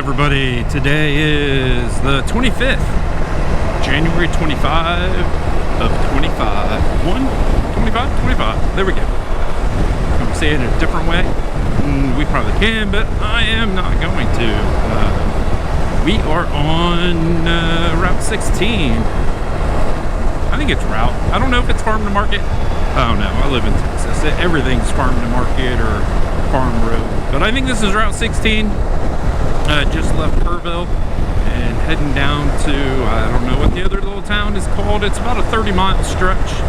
everybody. Today is the 25th, January 25 of 25. 25? There we go. Can we say it in a different way? We probably can, but I am not going to. We are on Route 16. I think it's Route. I don't know if it's Farm to Market. I don't know. I live in Texas. Everything's Farm to Market or Farm Road. But I think this is Route 16. Just left Kerrville and heading down to, I don't know what the other little town is called. It's about a 30-mile stretch.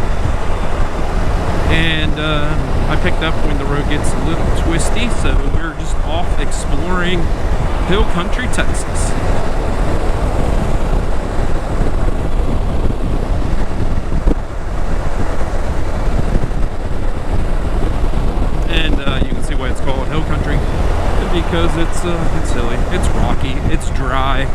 And I picked up when the road gets a little twisty, so we're just off exploring Hill Country, Texas. And you can see why it's called Hill Country. Because it's hilly, it's rocky, it's dry.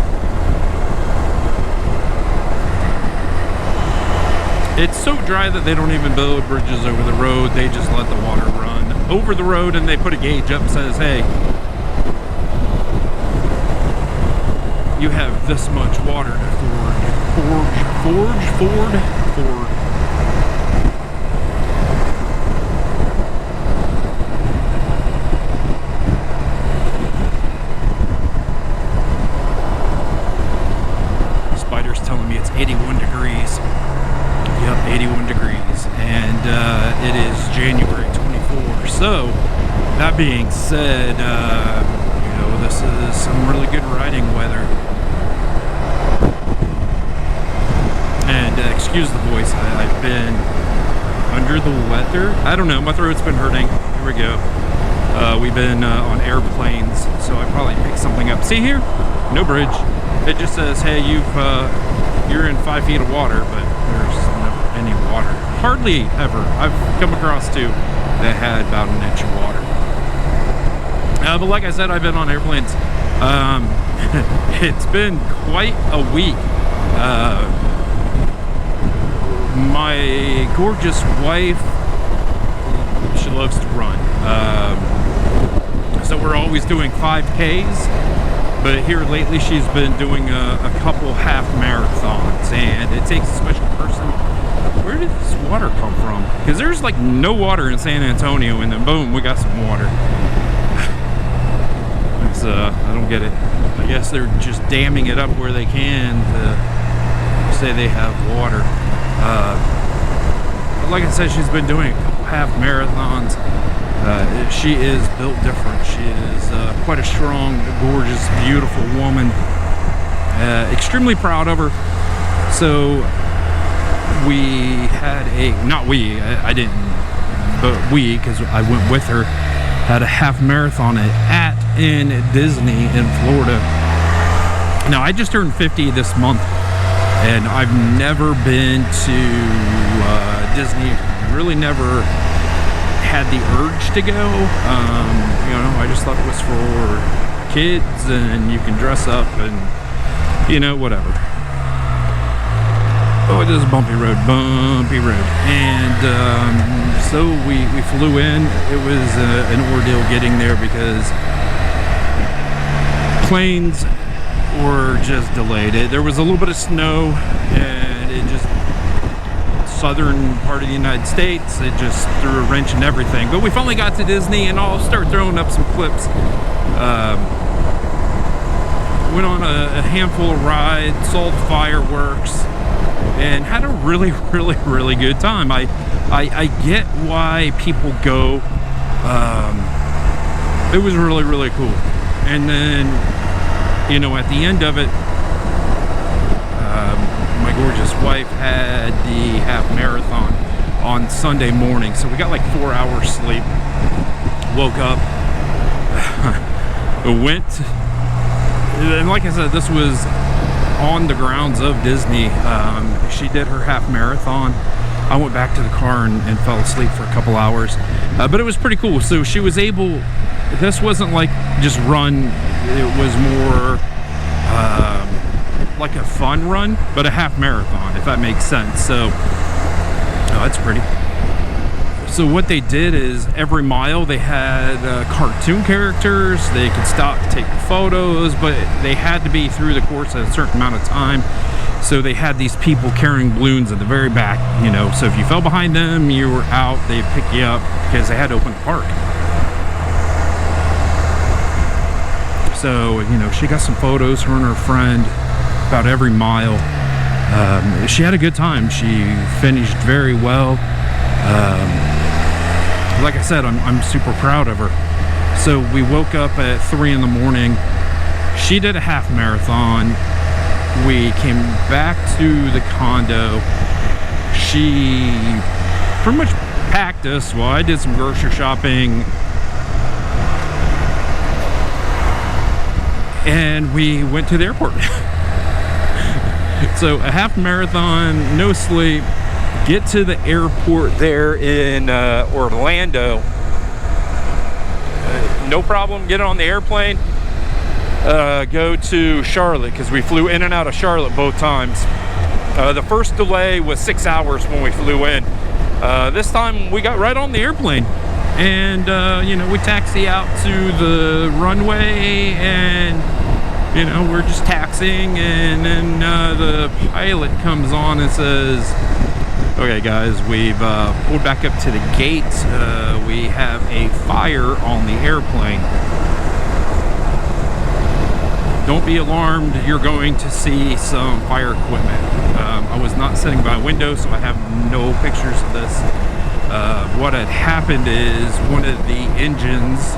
It's so dry that they don't even build bridges over the road. They just let the water run over the road, and they put a gauge up that says, hey, you have this much water to ford. Telling me it's 81 degrees. Yep, 81 degrees. And it is January 24. So, that being said, you know, this is some really good riding weather. And excuse the voice, I've been under the weather. I don't know, my throat's been hurting. Here we go. We've been on airplanes, so I probably picked something up. See here? No bridge. It just says, hey, you're in 5 feet of water, but there's never any water. Hardly ever. I've come across two that had about an inch of water. But like I said, I've been on airplanes. It's been quite a week. My gorgeous wife, she loves to run. So we're always doing 5Ks. But here lately she's been doing a couple half marathons, and it takes a special person. Where did this water come from? Because there's like no water in San Antonio, and then boom, we got some water. It's, I don't get it. I guess they're just damming it up where they can to say they have water. But like I said, she's been doing a couple half marathons. She is built different. She is quite a strong, gorgeous, beautiful woman. Extremely proud of her. So we had I didn't, but we, because I went with her, had a half marathon in Disney in Florida. Now, I just turned 50 this month, and I've never been to Disney. Really never had the urge to go. You know, I just thought it was for kids and you can dress up and, you know, whatever. Oh, it is a bumpy road. And so we flew in. It was an ordeal getting there because planes were just delayed. There was a little bit of snow, and it just, southern part of the United States, it just threw a wrench in everything. But we finally got to Disney, and I'll start throwing up some clips. Went on a handful of rides, saw the fireworks, and had a really good time. I get why people go. It was really cool. And then, you know, at the end of it, my gorgeous wife had the half marathon on Sunday morning, so we got like 4 hours sleep. Woke up, went, and like I said, this was on the grounds of Disney. She did her half marathon. I went back to the car and fell asleep for a couple hours, but it was pretty cool. So she was able, this wasn't like just run, it was more like a fun run, but a half marathon, if that makes sense. So, oh, that's pretty. So what they did is every mile they had cartoon characters. They could stop, take photos, but they had to be through the course at a certain amount of time. So they had these people carrying balloons in the very back, you know, so if you fell behind them, you were out, they'd pick you up because they had to open the park. So, you know, she got some photos, her and her friend, about every mile. She had a good time. She finished very well. Like I said, I'm super proud of her. So we woke up at 3 in the morning. She did a half marathon. We came back to the condo. She pretty much packed us. Well, I did some grocery shopping. And we went to the airport. So a half marathon, no sleep. Get to the airport there in Orlando. No problem, get on the airplane. Go to Charlotte, because we flew in and out of Charlotte both times. The first delay was 6 hours when we flew in. This time we got right on the airplane. And, you know, we taxi out to the runway, and, you know, we're just taxiing, and then the pilot comes on and says, okay guys, we've pulled back up to the gate. We have a fire on the airplane. Don't be alarmed, you're going to see some fire equipment. I was not sitting by a window, so I have no pictures of this. What had happened is one of the engines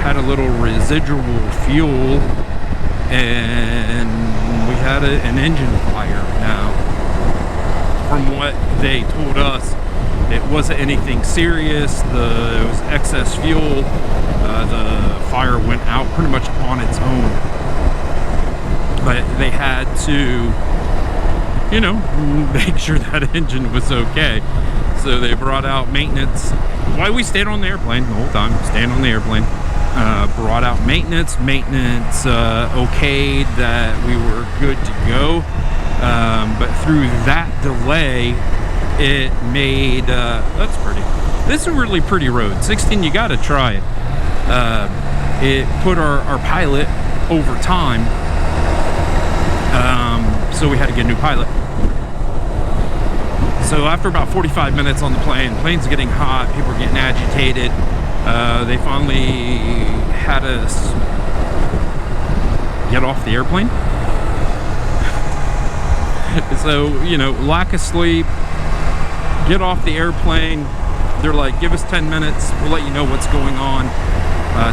had a little residual fuel, and we had an engine fire. Now, from what they told us, it wasn't anything serious. It was excess fuel. The fire went out pretty much on its own, but they had to, you know, make sure that engine was okay. So they brought out maintenance. Why we stayed on the airplane the whole time, staying on the airplane. Brought out maintenance okayed that we were good to go. But through that delay, it made, that's pretty. This is a really pretty road. 16, you gotta try it. It put our pilot over time. So we had to get a new pilot. So after about 45 minutes on the plane's getting hot, people are getting agitated. They finally had us get off the airplane. So, you know, lack of sleep, get off the airplane. They're like, give us 10 minutes, we'll let you know what's going on.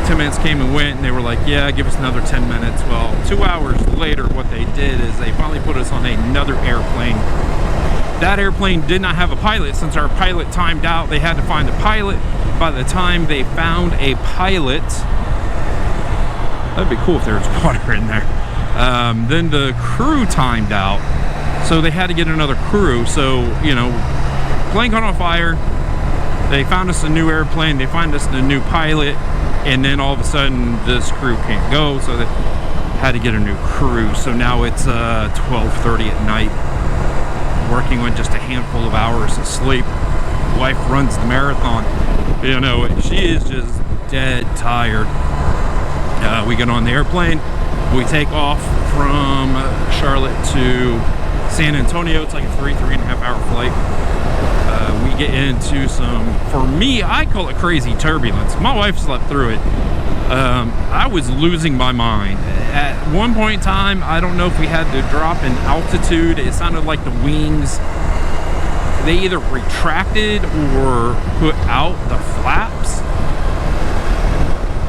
10 minutes came and went, and they were like, yeah, give us another 10 minutes. Well, 2 hours later, what they did is they finally put us on another airplane. That airplane did not have a pilot. Since our pilot timed out, they had to find a pilot. By the time they found a pilot, that'd be cool if there was water in there. Then the crew timed out, so they had to get another crew. So, you know, plane caught on fire. They found us a new airplane. They find us a new pilot, and then all of a sudden this crew can't go, so they had to get a new crew. So now it's 12:30 at night, working on just a handful of hours of sleep. Wife runs the marathon. You know, she is just dead tired. We get on the airplane. We take off from Charlotte to San Antonio. It's like a 3.5 hour flight. We get into some, for me, I call it crazy turbulence. My wife slept through it. I was losing my mind. At one point in time, I don't know if we had to drop in altitude. It sounded like the wings, they either retracted or put out the flaps.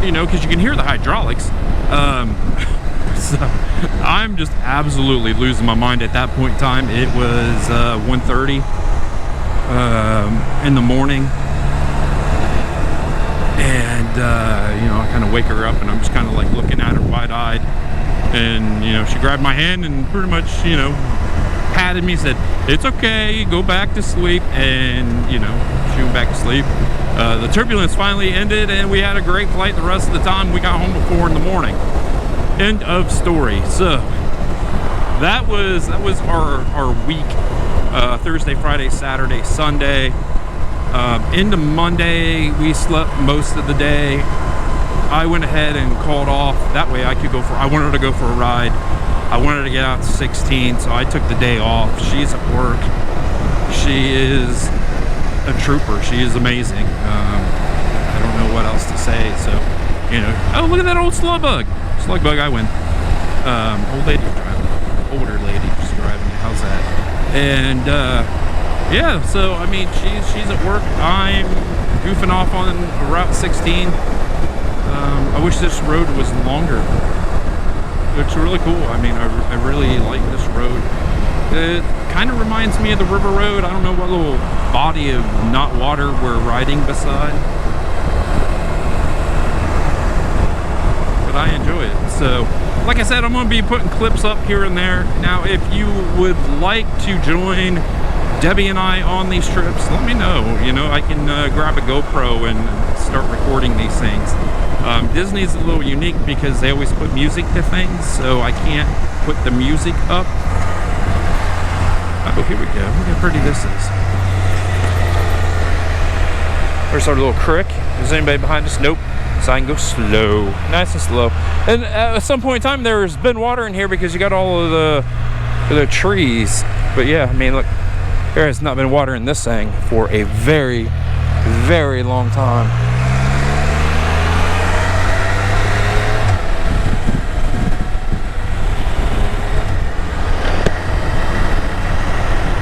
You know, because you can hear the hydraulics. So I'm just absolutely losing my mind at that point in time. It was 1:30 in the morning. And, you know, I kind of wake her up, and I'm just kind of like looking at her wide-eyed. And, you know, she grabbed my hand and pretty much, you know, patted me, said, it's okay, go back to sleep. And, you know, she went back to sleep. The turbulence finally ended, and we had a great flight the rest of the time. We got home at 4 in the morning. End of story. So that was our week Thursday, Friday, Saturday, Sunday. Into Monday, we slept most of the day. I went ahead and called off. That way I could go I wanted to go for a ride. I wanted to get out to 16, so I took the day off. She's at work. She is a trooper. She is amazing. I don't know what else to say. So, you know, oh, look at that old slug bug. Slug bug, I win. Old lady driving. Older lady just driving. How's that? And yeah, so I mean, she's at work. I'm goofing off on Route 16. I wish this road was longer. It's really cool. I mean, I really like this road. It kind of reminds me of the river road. I don't know what little body of not water we're riding beside, but I enjoy it. So, like I said, I'm going to be putting clips up here and there. Now, if you would like to join Debbie and I on these trips, let me know. You know, I can grab a GoPro and start recording these things. Disney's a little unique because they always put music to things, so I can't put the music up. Oh, here we go. Look how pretty this is. There's our little creek. Is anybody behind us? Nope. So I can go slow. Nice and slow. And at some point in time, there's been water in here because you got all of the trees. But yeah, I mean, look, there has not been water in this thing for a very, very long time.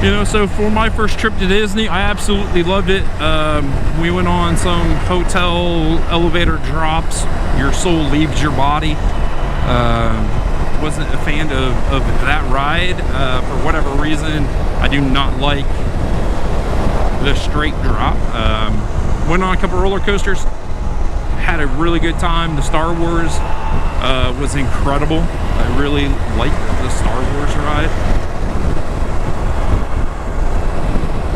You know, so for my first trip to Disney, I absolutely loved it. We went on some hotel elevator drops. Your soul leaves your body. Wasn't a fan of that ride. For whatever reason, I do not like the straight drop. Went on a couple roller coasters. Had a really good time. The Star Wars was incredible. I really liked the Star Wars ride.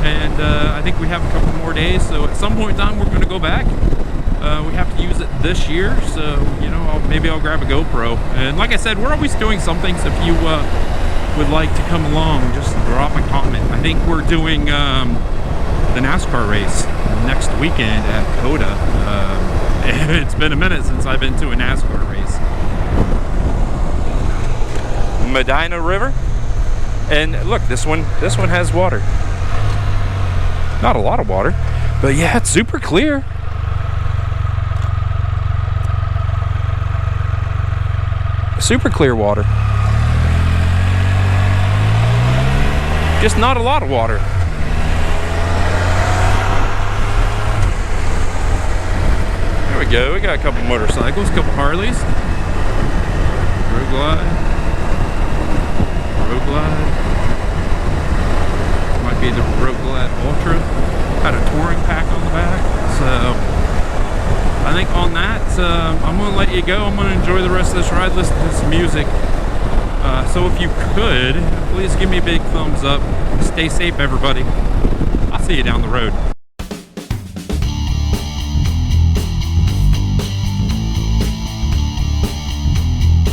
And I think we have a couple more days, so at some point in time we're going to go back. We have to use it this year, so you know, maybe I'll grab a GoPro. And like I said, we're always doing something, so if you would like to come along, just drop a comment. I think we're doing the NASCAR race next weekend at Coda. It's been a minute since I've been to a NASCAR race. Medina River, and look, this one has water. Not a lot of water, but yeah, it's super clear. Super clear water. Just not a lot of water. There we go. We got a couple motorcycles, a couple Harleys. Road Glide. Might be the Road Glide Ultra. Had a touring pack on the back. So I think on that, I'm going to let you go. I'm going to enjoy the rest of this ride, listen to some music. So if you could, please give me a big thumbs up. Stay safe, everybody. I'll see you down the road.